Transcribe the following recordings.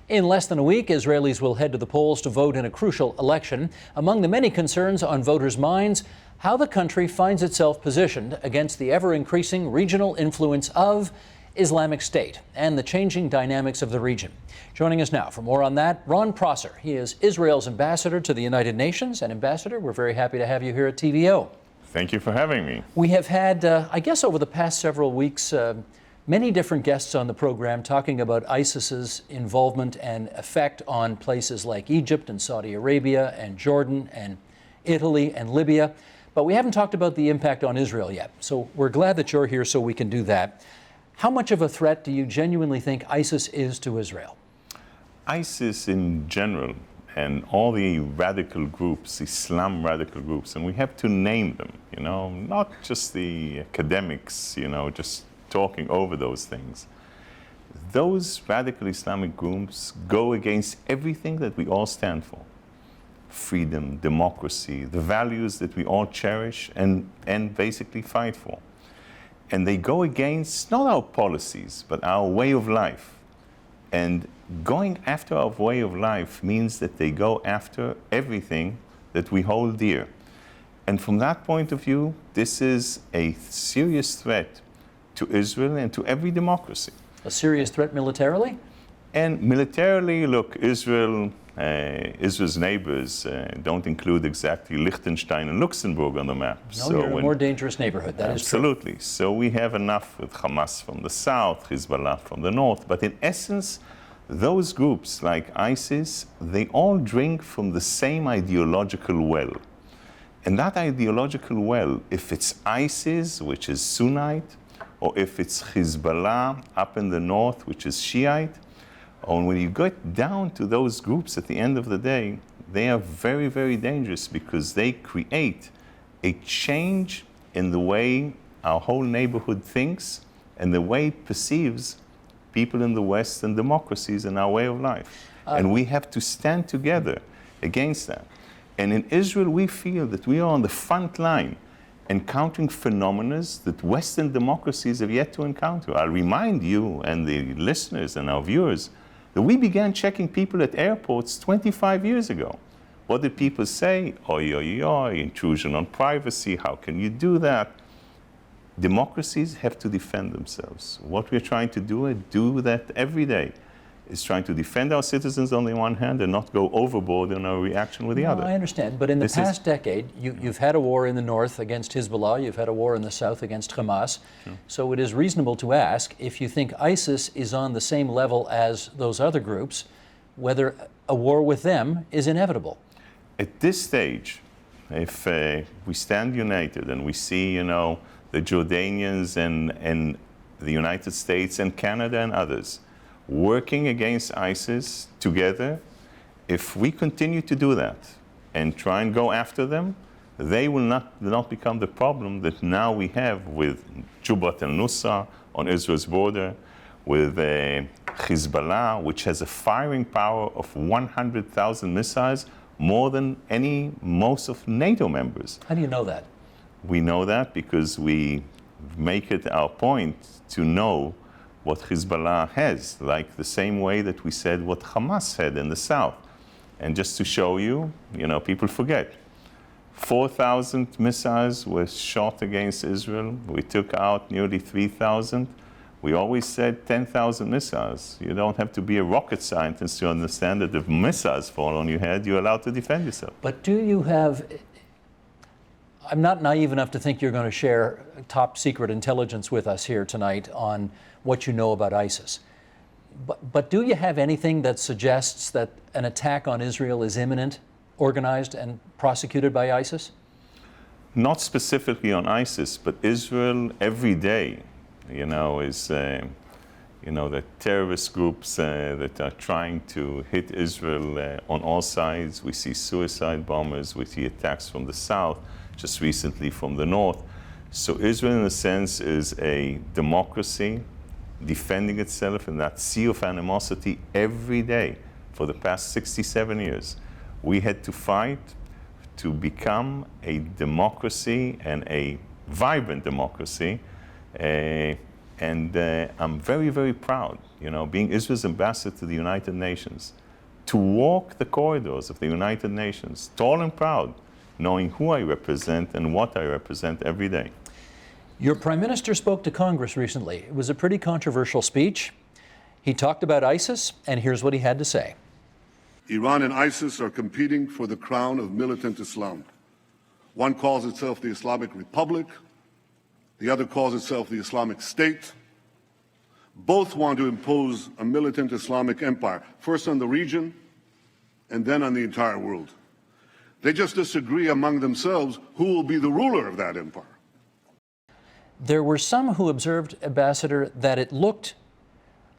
In less than a week, Israelis will head to the polls to vote in a crucial election. Among the many concerns on voters' minds, how the country finds itself positioned against the ever-increasing regional influence of Islamic State and the changing dynamics of the region. Joining us now for more on that, Ron Prosser. He is Israel's ambassador to the United Nations. And Ambassador, we're very happy to have you here at TVO. Thank you for having me. We have had, I guess over the past several weeks, many different guests on the program talking about ISIS's involvement and effect on places like Egypt and Saudi Arabia and Jordan and Italy and Libya. But we haven't talked about the impact on Israel yet. So we're glad that you're here so we can do that. How much of a threat do you genuinely think ISIS is to Israel? ISIS in general and all the radical groups, Islam radical groups, and we have to name them, not just the academics, just talking over those things. Those radical Islamic groups go against everything that we all stand for. Freedom, democracy, the values that we all cherish and basically fight for. And they go against not our policies, but our way of life. And going after our way of life means that they go after everything that we hold dear. And from that point of view, this is a serious threat to Israel and to every democracy. A serious threat militarily? And militarily, look, Israel's neighbors don't include exactly Liechtenstein and Luxembourg on the map. No, you're in a more dangerous neighborhood, that is true. Absolutely. So we have enough with Hamas from the south, Hezbollah from the north. But in essence, those groups like ISIS, they all drink from the same ideological well. And that ideological well, if it's ISIS, which is Sunnite, or if it's Hezbollah up in the north, which is Shiite, and when you get down to those groups at the end of the day, they are very, very dangerous because they create a change in the way our whole neighborhood thinks and the way it perceives people in the West and democracies and our way of life. And we have to stand together against that. And in Israel, we feel that we are on the front line encountering phenomena that Western democracies have yet to encounter. I'll remind you and the listeners and our viewers that we began checking people at airports 25 years ago. What did people say? Oy, oy, oy, intrusion on privacy, how can you do that? Democracies have to defend themselves. What we're trying to do that every day, is trying to defend our citizens on the one hand and not go overboard in our reaction with the other. I understand, but in the past decade, you've had a war in the north against Hezbollah, you've had a war in the south against Hamas. Sure. So it is reasonable to ask if you think ISIS is on the same level as those other groups, whether a war with them is inevitable. At this stage, if we stand united and we see, the Jordanians and the United States and Canada and others working against ISIS together, if we continue to do that and try and go after them, they will not become the problem that now we have with Jabhat al-Nusra on Israel's border, with Hezbollah, which has a firing power of 100,000 missiles, more than most of NATO members. How do you know that? We know that because we make it our point to know what Hezbollah has, like the same way that we said what Hamas had in the south. And just to show you, people forget. 4,000 missiles were shot against Israel. We took out nearly 3,000. We always said 10,000 missiles. You don't have to be a rocket scientist to understand that if missiles fall on your head, you're allowed to defend yourself. But do you have, I'm not naive enough to think you're going to share top secret intelligence with us here tonight on what you know about ISIS. But do you have anything that suggests that an attack on Israel is imminent, organized and prosecuted by ISIS? Not specifically on ISIS, but Israel every day, is, the terrorist groups that are trying to hit Israel on all sides. We see suicide bombers, we see attacks from the south, just recently from the north. So Israel, in a sense, is a democracy defending itself in that sea of animosity every day for the past 67 years. We had to fight to become a democracy and a vibrant democracy And I'm very, very proud, being Israel's ambassador to the United Nations, to walk the corridors of the United Nations, tall and proud, knowing who I represent and what I represent every day. Your Prime Minister spoke to Congress recently. It was a pretty controversial speech. He talked about ISIS, and here's what he had to say. Iran and ISIS are competing for the crown of militant Islam. One calls itself the Islamic Republic. The other calls itself the Islamic State. Both want to impose a militant Islamic empire, first on the region and then on the entire world. They just disagree among themselves who will be the ruler of that empire. There were some who observed, Ambassador, that it looked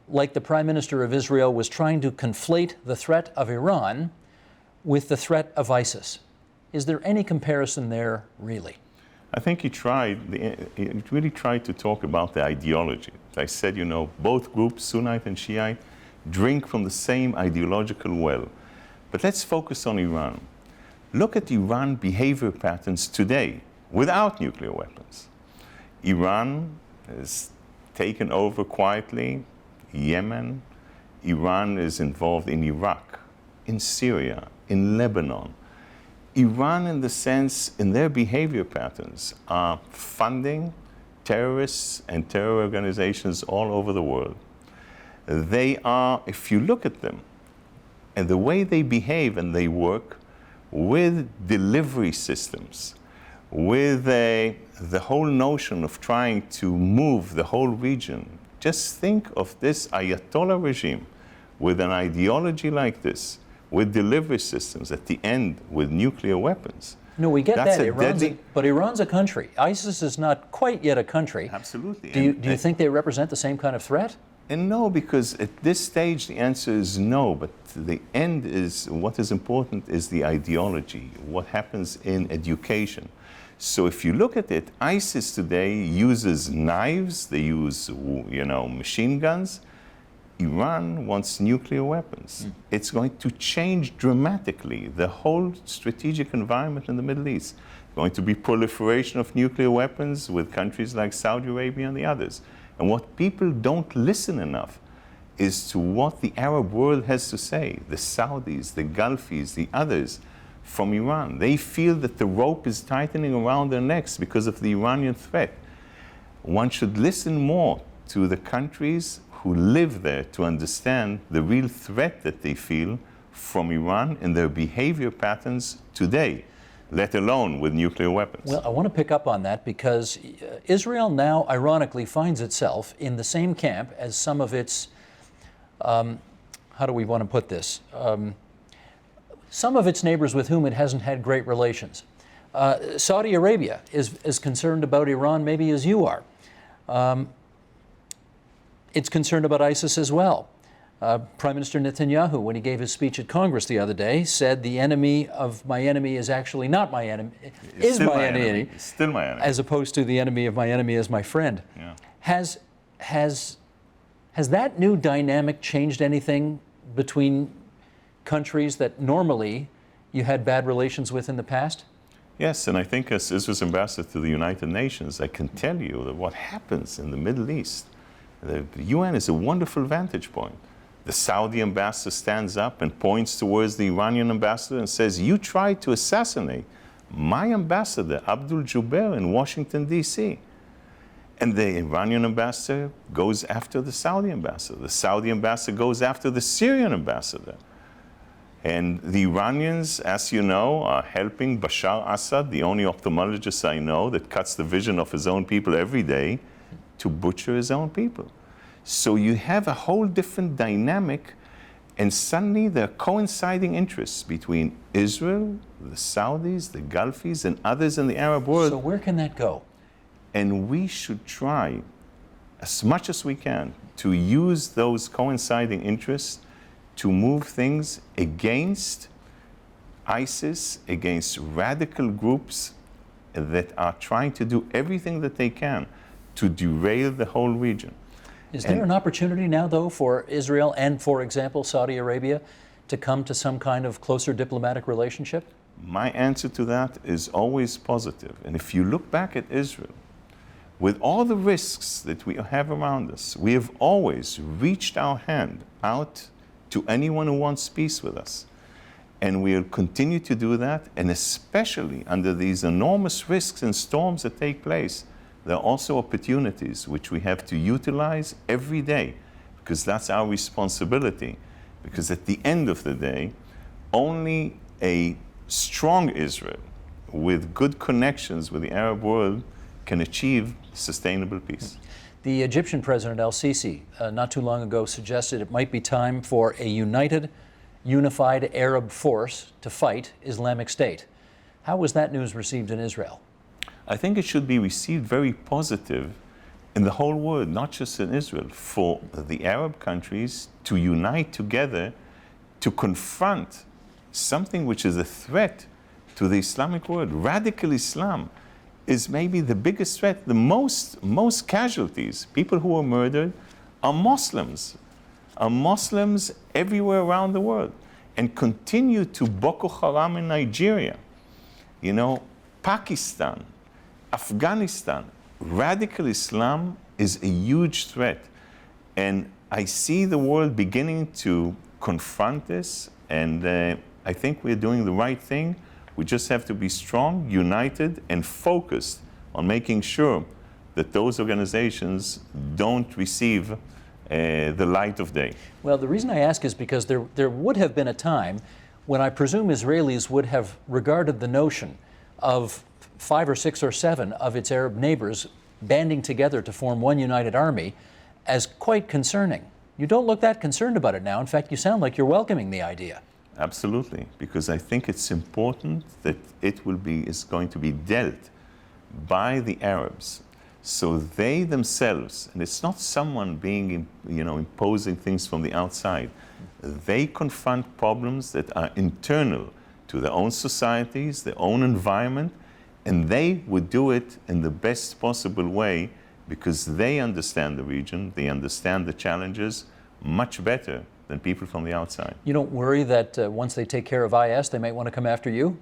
like the Prime Minister of Israel was trying to conflate the threat of Iran with the threat of ISIS. Is there any comparison there, really? I think he really tried to talk about the ideology. As I said, both groups, Sunnite and Shiite, drink from the same ideological well. But let's focus on Iran. Look at Iran behavior patterns today without nuclear weapons. Iran has taken over quietly Yemen. Iran is involved in Iraq, in Syria, in Lebanon. Iran, in the sense, in their behavior patterns, are funding terrorists and terror organizations all over the world. They are, if you look at them, and the way they behave and they work with delivery systems, with the whole notion of trying to move the whole region. Just think of this Ayatollah regime with an ideology like this, with delivery systems at the end with nuclear weapons. No, we get that. But Iran's a country. ISIS is not quite yet a country. Absolutely. Do you think they represent the same kind of threat? And no, because at this stage the answer is no, but the end is, what is important is the ideology, what happens in education. So if you look at it, ISIS today uses knives, they use, machine guns. Iran wants nuclear weapons. It's going to change dramatically the whole strategic environment in the Middle East. Going to be proliferation of nuclear weapons with countries like Saudi Arabia and the others. And what people don't listen enough is to what the Arab world has to say, the Saudis, the Gulfis, the others from Iran. They feel that the rope is tightening around their necks because of the Iranian threat. One should listen more to the countries who live there to understand the real threat that they feel from Iran and their behavior patterns today, let alone with nuclear weapons. Well, I want to pick up on that because Israel now, ironically, finds itself in the same camp as some of its, how do we want to put this? Some of its neighbors with whom it hasn't had great relations. Saudi Arabia is as concerned about Iran maybe as you are. It's concerned about ISIS as well. Prime Minister Netanyahu, when he gave his speech at Congress the other day, said the enemy of my enemy is actually not my enemy, is my enemy. It's still my enemy. As opposed to the enemy of my enemy as my friend. Yeah. Has that new dynamic changed anything between countries that normally you had bad relations with in the past? Yes, and I think as Israel's ambassador to the United Nations, I can tell you that what happens in the Middle East, the UN is a wonderful vantage point. The Saudi ambassador stands up and points towards the Iranian ambassador and says, you tried to assassinate my ambassador, Abdul Jubeir, in Washington, D.C. And the Iranian ambassador goes after the Saudi ambassador. The Saudi ambassador goes after the Syrian ambassador. And the Iranians, as you know, are helping Bashar Assad, the only ophthalmologist I know that cuts the vision of his own people every day, to butcher his own people. So you have a whole different dynamic, and suddenly there are coinciding interests between Israel, the Saudis, the Gulfis, and others in the Arab world. So where can that go? And we should try, as much as we can, to use those coinciding interests to move things against ISIS, against radical groups that are trying to do everything that they can to derail the whole region. Is there an opportunity now, though, for Israel and, for example, Saudi Arabia to come to some kind of closer diplomatic relationship? My answer to that is always positive. And if you look back at Israel, with all the risks that we have around us, we have always reached our hand out to anyone who wants peace with us. And we'll continue to do that, and especially under these enormous risks and storms that take place, there are also opportunities which we have to utilize every day, because that's our responsibility. Because at the end of the day, only a strong Israel with good connections with the Arab world can achieve sustainable peace. The Egyptian President El-Sisi not too long ago suggested it might be time for a unified Arab force to fight Islamic State. How was that news received in Israel? I think it should be received very positive in the whole world, not just in Israel, for the Arab countries to unite together to confront something which is a threat to the Islamic world. Radical Islam is maybe the biggest threat. The most casualties, people who are murdered, are Muslims everywhere around the world, and continue to Boko Haram in Nigeria, Pakistan, Afghanistan. Radical Islam is a huge threat. And I see the world beginning to confront this, and I think we're doing the right thing. We just have to be strong, united, and focused on making sure that those organizations don't receive the light of day. Well, the reason I ask is because there would have been a time when I presume Israelis would have regarded the notion of 5 or 6 or 7 of its Arab neighbors banding together to form one united army as quite concerning. You don't look that concerned about it now. In fact, you sound like you're welcoming the idea. Absolutely, because I think it's important that is going to be dealt by the Arabs, so they themselves, and it's not someone being, imposing things from the outside. They confront problems that are internal to their own societies, their own environment, and they would do it in the best possible way because they understand the region, they understand the challenges much better than people from the outside. You don't worry that once they take care of IS, they might want to come after you?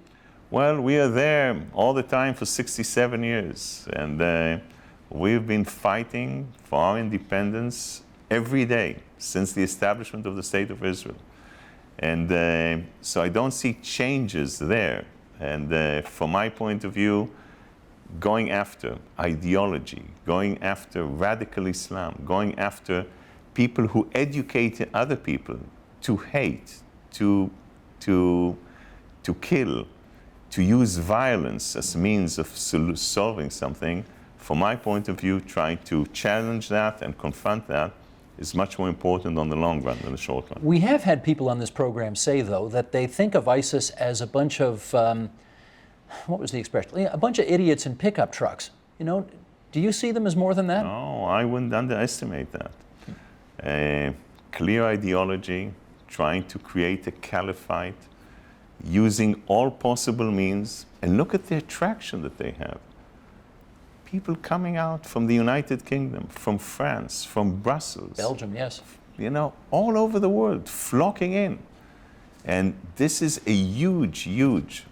Well, we are there all the time for 67 years, and we've been fighting for our independence every day since the establishment of the State of Israel. And so I don't see changes there. And from my point of view, going after ideology, going after radical Islam, going after people who educate other people to hate, to kill, to use violence as a means of solving something, from my point of view, trying to challenge that and confront that is much more important on the long run than the short run. We have had people on this program say, though, that they think of ISIS as a bunch of, what was the expression? A bunch of idiots in pickup trucks. Do you see them as more than that? No, I wouldn't underestimate that. Clear ideology, trying to create a caliphate, using all possible means, and look at the attraction that they have. People coming out from the United Kingdom, from France, from Brussels. Belgium, yes. All over the world, flocking in. And this is a huge, huge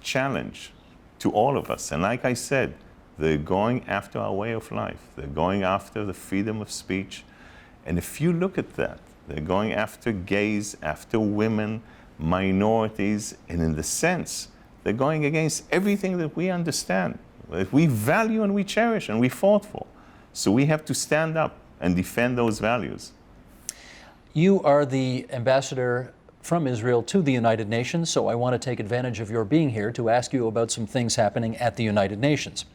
challenge to all of us. And like I said, they're going after our way of life. They're going after the freedom of speech. And if you look at that, they're going after gays, after women, minorities, and in the sense, they're going against everything that we understand, that we value and we cherish and we fought for. So we have to stand up and defend those values. You are the ambassador from Israel to the United Nations, so I want to take advantage of your being here to ask you about some things happening at the United Nations.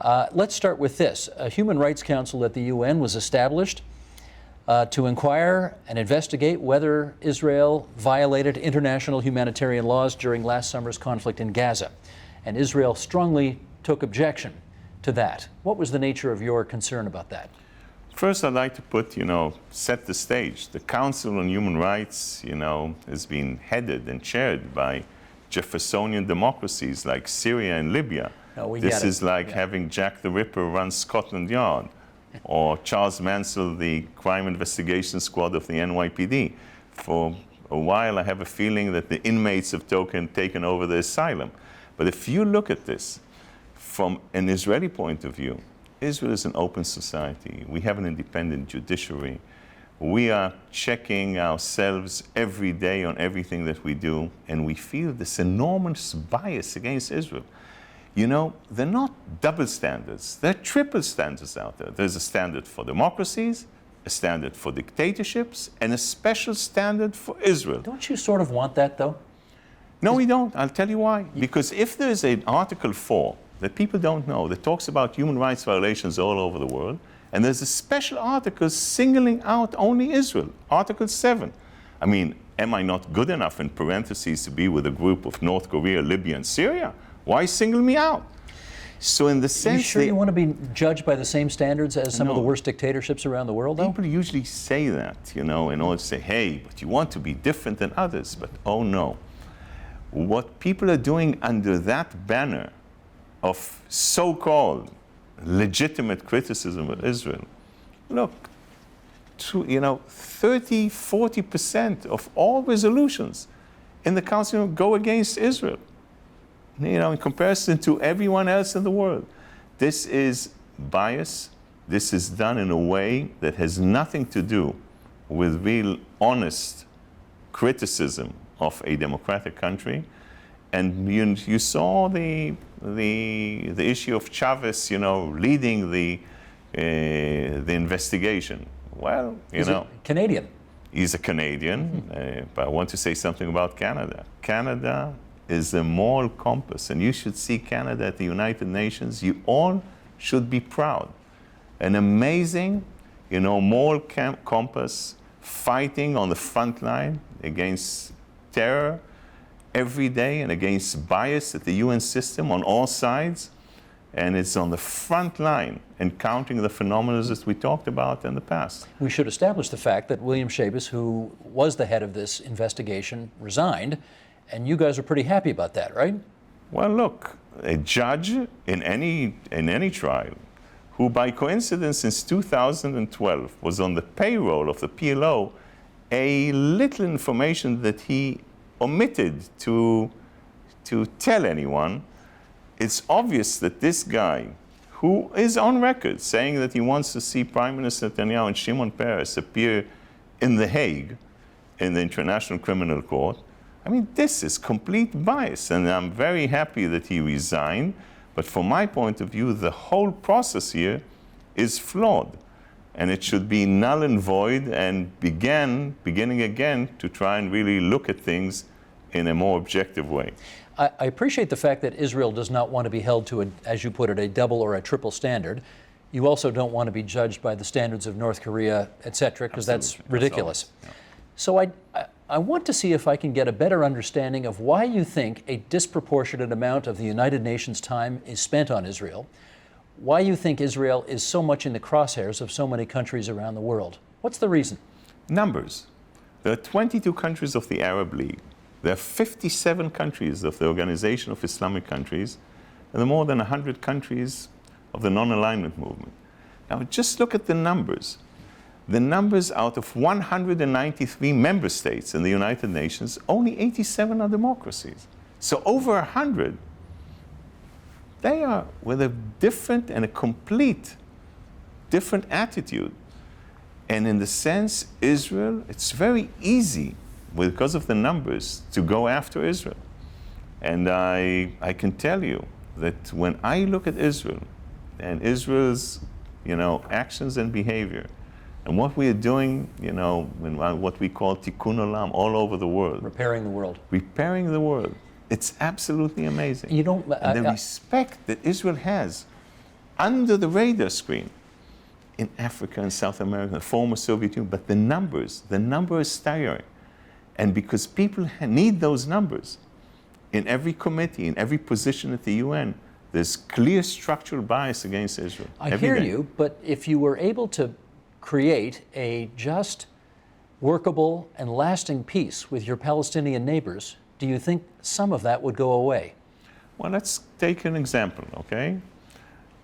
Let's start with this. A Human Rights Council at the UN was established to inquire and investigate whether Israel violated international humanitarian laws during last summer's conflict in Gaza. And Israel strongly took objection to that. What was the nature of your concern about that? First, I'd like to set the stage. The Council on Human Rights, has been headed and chaired by Jeffersonian democracies like Syria and Libya. This is like having Jack the Ripper run Scotland Yard, or Charles Mansell, the crime investigation squad of the NYPD. For a while, I have a feeling that the inmates have taken over the asylum. But if you look at this from an Israeli point of view, Israel is an open society. We have an independent judiciary. We are checking ourselves every day on everything that we do, and we feel this enormous bias against Israel. You know, they're not double standards, they're triple standards out there. There's a standard for democracies, a standard for dictatorships, and a special standard for Israel. Don't you sort of want that, though? No, we don't. I'll tell you why. Because if there's an Article 4 that people don't know that talks about human rights violations all over the world, and there's a special article singling out only Israel, Article 7. I mean, am I not good enough, in parentheses, to be with a group of North Korea, Libya, and Syria? Why single me out? So in the sense... You sure you want to be judged by the same standards as some of the worst dictatorships around the world, though? People usually say that, you know, in order to say, hey, but you want to be different than others. But oh no. What people are doing under that banner of so-called legitimate criticism of Israel, look, 30, 40% of all resolutions in the Council go against Israel, in comparison to everyone else in the world. This is bias. This is done in a way that has nothing to do with real, honest criticism of a democratic country. And you saw the issue of Chavez, leading the investigation. Well, He's a Canadian. He's a Canadian, but I want to say something about Canada. Canada is a moral compass, and you should see Canada at the United Nations. You all should be proud. An amazing, moral compass, fighting on the front line against terror every day and against bias at the UN system on all sides. And it's on the front line encountering the phenomena that we talked about in the past. We should establish the fact that William Schabas, who was the head of this investigation, resigned, and you guys are pretty happy about that, right? Well, look, a judge in any trial who by coincidence since 2012 was on the payroll of the PLO, a little information that he omitted to tell anyone, it's obvious that this guy, who is on record saying that he wants to see Prime Minister Netanyahu and Shimon Peres appear in The Hague, in the International Criminal Court, I mean, this is complete bias, and I'm very happy that he resigned, but from my point of view, the whole process here is flawed, and it should be null and void and beginning again to try and really look at things in a more objective way. I appreciate the fact that Israel does not want to be held to, as you put it, a double or a triple standard. You also don't want to be judged by the standards of North Korea, et cetera, because that's ridiculous. Yeah. So I want to see if I can get a better understanding of why you think a disproportionate amount of the United Nations time is spent on Israel, why you think Israel is so much in the crosshairs of so many countries around the world. What's the reason? Numbers. There are 22 countries of the Arab League. There are 57 countries of the Organization of Islamic Countries, and there are more than 100 countries of the non-alignment movement. Now, just look at the numbers. The numbers out of 193 member states in the United Nations, only 87 are democracies. So over 100, they are with a different and a complete different attitude. And in the sense, Israel, it's very easy, because of the numbers, to go after Israel. And I can tell you that when I look at Israel and Israel's actions and behavior, and what we are doing, what we call tikkun olam all over the world. Repairing the world. Repairing the world. It's absolutely amazing. You don't... And the respect that Israel has under the radar screen in Africa and South America, the former Soviet Union, but the number is staggering. And because people need those numbers, in every committee, in every position at the UN, there's clear structural bias against Israel. I hear you, but if you were able to create a just, workable, and lasting peace with your Palestinian neighbors, do you think some of that would go away? Well, let's take an example, okay?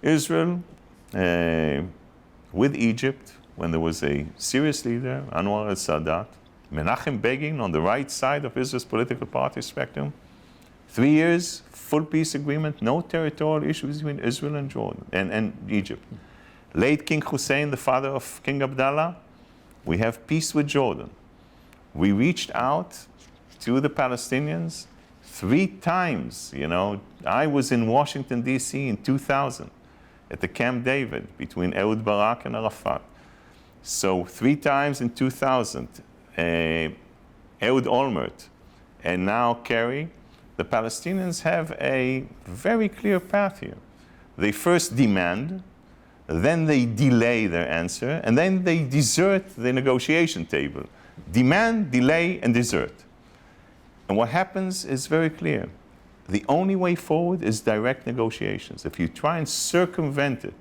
Israel, with Egypt, when there was a serious leader, Anwar al-Sadat, Menachem Begin on the right side of Israel's political party spectrum, 3 years, full peace agreement, no territorial issues between Israel and Jordan and Egypt. Late King Hussein, the father of King Abdallah, we have peace with Jordan. We reached out to the Palestinians 3 times. I was in Washington, D.C. in 2000 at the Camp David between Ehud Barak and Arafat. So 3 times in 2000, Ehud Olmert, and now Kerry. The Palestinians have a very clear path here. They first demand, then they delay their answer, and then they desert the negotiation table. Demand, delay, and desert. And what happens is very clear. The only way forward is direct negotiations. If you try and circumvent it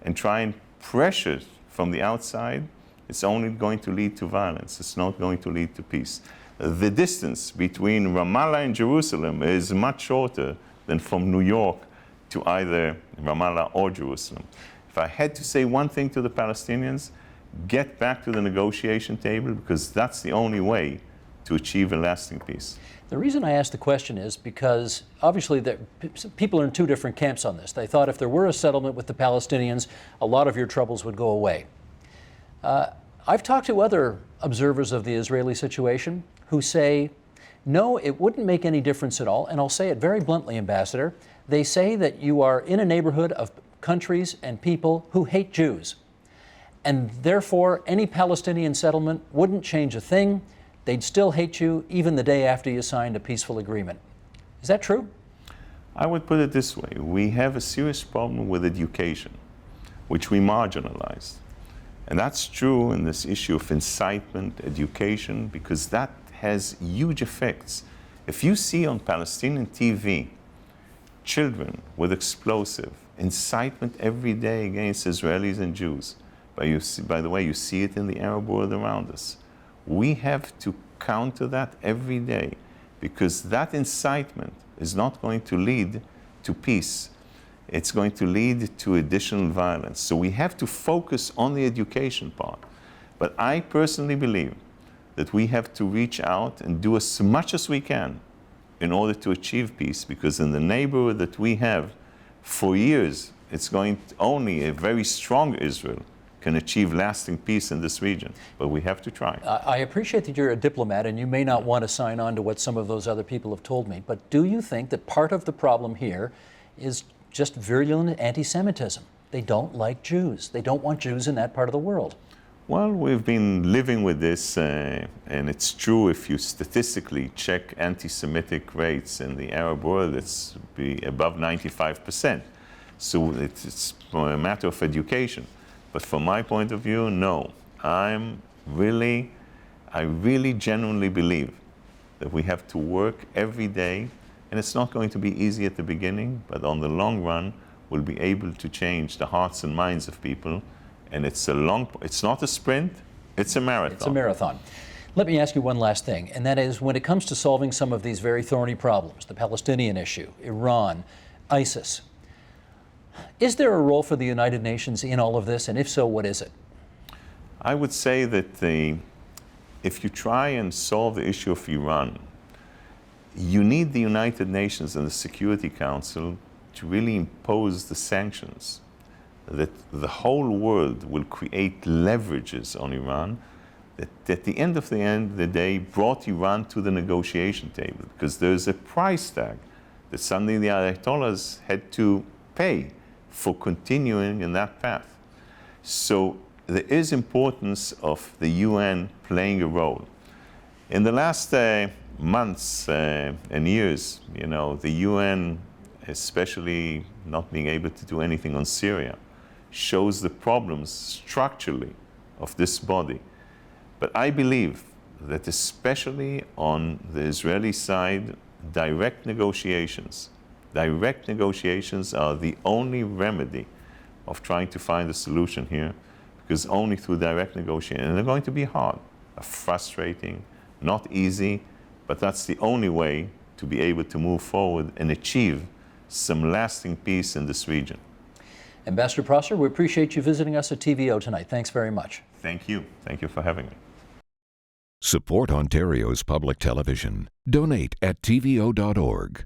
and try and pressure from the outside, it's only going to lead to violence. It's not going to lead to peace. The distance between Ramallah and Jerusalem is much shorter than from New York to either Ramallah or Jerusalem. If I had to say one thing to the Palestinians, get back to the negotiation table, because that's the only way to achieve a lasting peace. The reason I asked the question is because obviously people are in 2 different camps on this. They thought if there were a settlement with the Palestinians, a lot of your troubles would go away. I've talked to other observers of the Israeli situation who say, no, it wouldn't make any difference at all. And I'll say it very bluntly, Ambassador. They say that you are in a neighborhood of countries and people who hate Jews. And therefore, any Palestinian settlement wouldn't change a thing. They'd still hate you even the day after you signed a peaceful agreement. Is that true? I would put it this way. We have a serious problem with education, which we marginalized. And that's true in this issue of incitement, education, because that has huge effects. If you see on Palestinian TV children with explosive incitement every day against Israelis and Jews, by the way, you see it in the Arab world around us. We have to counter that every day, because that incitement is not going to lead to peace. It's going to lead to additional violence. So we have to focus on the education part. But I personally believe that we have to reach out and do as much as we can in order to achieve peace, because in the neighborhood that we have for years, it's going to, only a very strong Israel can achieve lasting peace in this region, but we have to try. I appreciate that you're a diplomat and you may not want to sign on to what some of those other people have told me, but do you think that part of the problem here is just virulent anti-Semitism? They don't like Jews. They don't want Jews in that part of the world. Well, we've been living with this, and it's true if you statistically check anti-Semitic rates in the Arab world, it's be above 95%. So it's a matter of education. But from my point of view, no. I really genuinely believe that we have to work every day, and it's not going to be easy at the beginning, but on the long run, we'll be able to change the hearts and minds of people. And it's not a sprint, it's a marathon. It's a marathon. Let me ask you one last thing, and that is when it comes to solving some of these very thorny problems, the Palestinian issue, Iran, ISIS, is there a role for the United Nations in all of this, and if so, what is it? I would say that if you try and solve the issue of Iran, you need the United Nations and the Security Council to really impose the sanctions, that the whole world will create leverages on Iran that at the end of the day brought Iran to the negotiation table, because there's a price tag that suddenly the Ayatollahs had to pay for continuing in that path. So there is importance of the UN playing a role. In the last months and years, the UN, especially not being able to do anything on Syria, shows the problems structurally of this body. But I believe that especially on the Israeli side, direct negotiations are the only remedy of trying to find a solution here, because only through direct negotiation, and they're going to be hard, frustrating, not easy, but that's the only way to be able to move forward and achieve some lasting peace in this region. Ambassador Prosser, we appreciate you visiting us at TVO tonight. Thanks very much. Thank you. Thank you for having me. Support Ontario's public television. Donate at tvo.org.